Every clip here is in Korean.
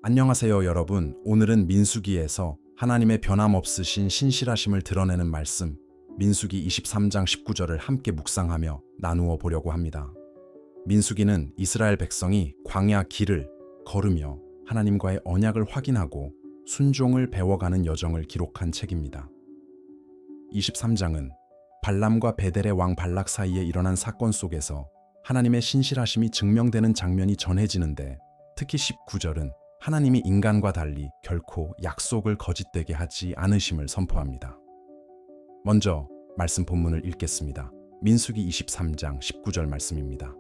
안녕하세요, 여러분. 오늘은 민수기에서 하나님의 변함없으신 신실하심을 드러내는 말씀, 민수기 23장 19절을 함께 묵상하며 나누어 보려고 합니다. 민수기는 이스라엘 백성이 광야 길을 걸으며 하나님과의 언약을 확인하고 순종을 배워가는 여정을 기록한 책입니다. 23장은 발람과 베델의 왕 발락 사이에 일어난 사건 속에서 하나님의 신실하심이 증명되는 장면이 전해지는데, 특히 19절은 하나님이 인간과 달리 결코 약속을 거짓되게 하지 않으심을 선포합니다. 먼저 말씀 본문을 읽겠습니다. 민수기 23장 19절 말씀입니다.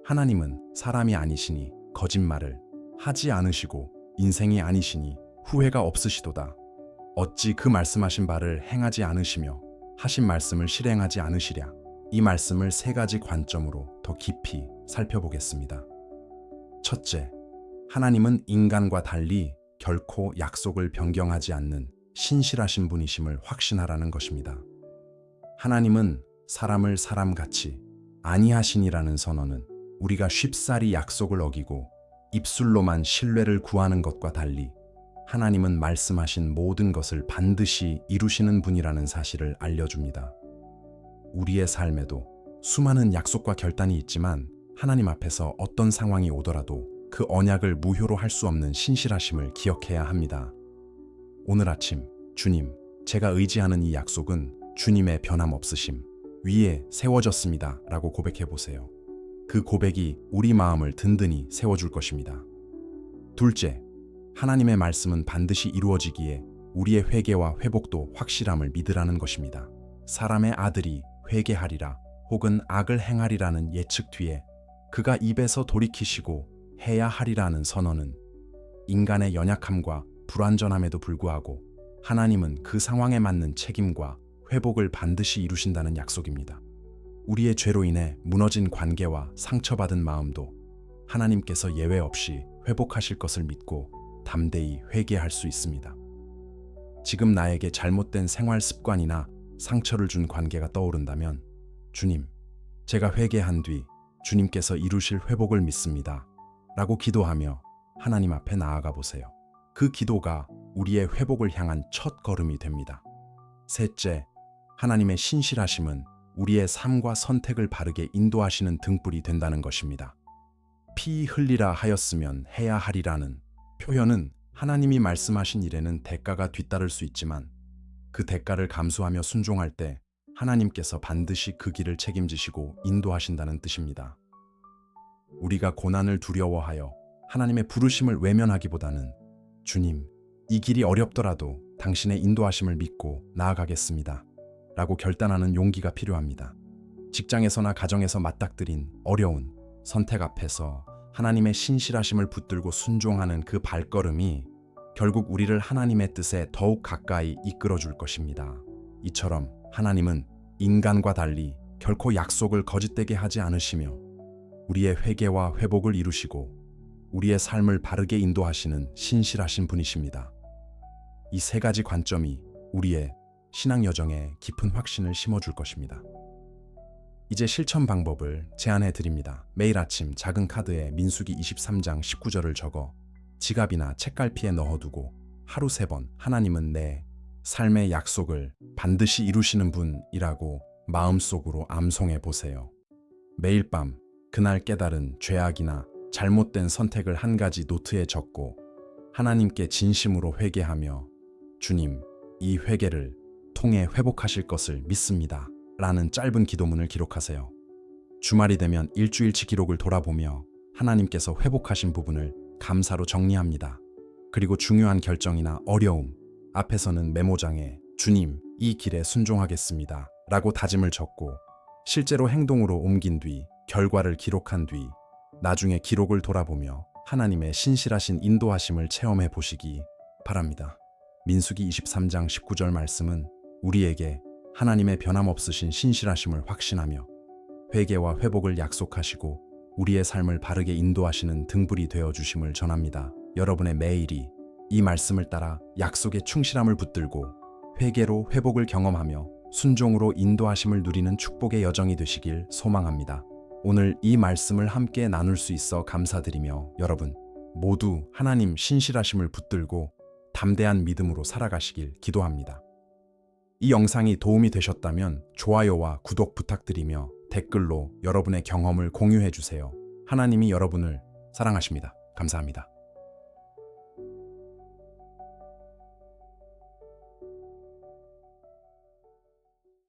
하나님은 사람이 아니시니 거짓말을 하지 않으시고 인생이 아니시니 후회가 없으시도다. 어찌 그 말씀하신 바를 행하지 않으시며 하신 말씀을 실행하지 않으시랴. 이 말씀을 세 가지 관점으로 더 깊이 살펴보겠습니다. 첫째, 하나님은 인간과 달리 결코 약속을 변경하지 않는 신실하신 분이심을 확신하라는 것입니다. 하나님은 사람을 사람같이 아니하시니라는 선언은 우리가 쉽사리 약속을 어기고 입술로만 신뢰를 구하는 것과 달리 하나님은 말씀하신 모든 것을 반드시 이루시는 분이라는 사실을 알려줍니다. 우리의 삶에도 수많은 약속과 결단이 있지만 하나님 앞에서 어떤 상황이 오더라도 그 언약을 무효로 할 수 없는 신실하심을 기억해야 합니다. 오늘 아침, 주님, 제가 의지하는 이 약속은 주님의 변함없으심 위에 세워졌습니다 라고 고백해보세요. 그 고백이 우리 마음을 든든히 세워줄 것입니다. 둘째, 하나님의 말씀은 반드시 이루어지기에 우리의 회개와 회복도 확실함을 믿으라는 것입니다. 사람의 아들이 회개하리라 혹은 악을 행하리라는 예측 뒤에 그가 입에서 돌이키시고 해야 하리라는 선언은 인간의 연약함과 불완전함에도 불구하고 하나님은 그 상황에 맞는 책임과 회복을 반드시 이루신다는 약속입니다. 우리의 죄로 인해 무너진 관계와 상처받은 마음도 하나님께서 예외 없이 회복하실 것을 믿고 담대히 회개할 수 있습니다. 지금 나에게 잘못된 생활 습관이나 상처를 준 관계가 떠오른다면, 주님, 제가 회개한 뒤 주님께서 이루실 회복을 믿습니다 라고 기도하며 하나님 앞에 나아가 보세요. 그 기도가 우리의 회복을 향한 첫 걸음이 됩니다. 셋째, 하나님의 신실하심은 우리의 삶과 선택을 바르게 인도하시는 등불이 된다는 것입니다. 피 흘리라 하였으면 해야 하리라는 표현은 하나님이 말씀하신 일에는 대가가 뒤따를 수 있지만 그 대가를 감수하며 순종할 때 하나님께서 반드시 그 길을 책임지시고 인도하신다는 뜻입니다. 우리가 고난을 두려워하여 하나님의 부르심을 외면하기보다는 주님, 이 길이 어렵더라도 당신의 인도하심을 믿고 나아가겠습니다 라고 결단하는 용기가 필요합니다. 직장에서나 가정에서 맞닥뜨린 어려운 선택 앞에서 하나님의 신실하심을 붙들고 순종하는 그 발걸음이 결국 우리를 하나님의 뜻에 더욱 가까이 이끌어 줄 것입니다. 이처럼 하나님은 인간과 달리 결코 약속을 거짓되게 하지 않으시며 우리의 회개와 회복을 이루시고 우리의 삶을 바르게 인도하시는 신실하신 분이십니다. 이 세 가지 관점이 우리의 신앙 여정에 깊은 확신을 심어줄 것입니다. 이제 실천 방법을 제안해 드립니다. 매일 아침 작은 카드에 민수기 23장 19절을 적어 지갑이나 책갈피에 넣어두고 하루 3번 하나님은 내 삶의 약속을 반드시 이루시는 분이라고 마음속으로 암송해 보세요. 매일 밤 그날 깨달은 죄악이나 잘못된 선택을 한 가지 노트에 적고 하나님께 진심으로 회개하며 주님, 이 회개를 통해 회복하실 것을 믿습니다 라는 짧은 기도문을 기록하세요. 주말이 되면 일주일치 기록을 돌아보며 하나님께서 회복하신 부분을 감사로 정리합니다. 그리고 중요한 결정이나 어려움 앞에서는 메모장에 주님, 이 길에 순종하겠습니다 라고 다짐을 적고 실제로 행동으로 옮긴 뒤 결과를 기록한 뒤 나중에 기록을 돌아보며 하나님의 신실하신 인도하심을 체험해 보시기 바랍니다. 민수기 23장 19절 말씀은 우리에게 하나님의 변함없으신 신실하심을 확신하며 회개와 회복을 약속하시고 우리의 삶을 바르게 인도하시는 등불이 되어주심을 전합니다. 여러분의 매일이 이 말씀을 따라 약속의 충실함을 붙들고 회개로 회복을 경험하며 순종으로 인도하심을 누리는 축복의 여정이 되시길 소망합니다. 오늘 이 말씀을 함께 나눌 수 있어 감사드리며 여러분, 모두 하나님 신실하심을 붙들고 담대한 믿음으로 살아가시길 기도합니다. 이 영상이 도움이 되셨다면 좋아요와 구독 부탁드리며 댓글로 여러분의 경험을 공유해 주세요. 하나님이 여러분을 사랑하십니다. 감사합니다.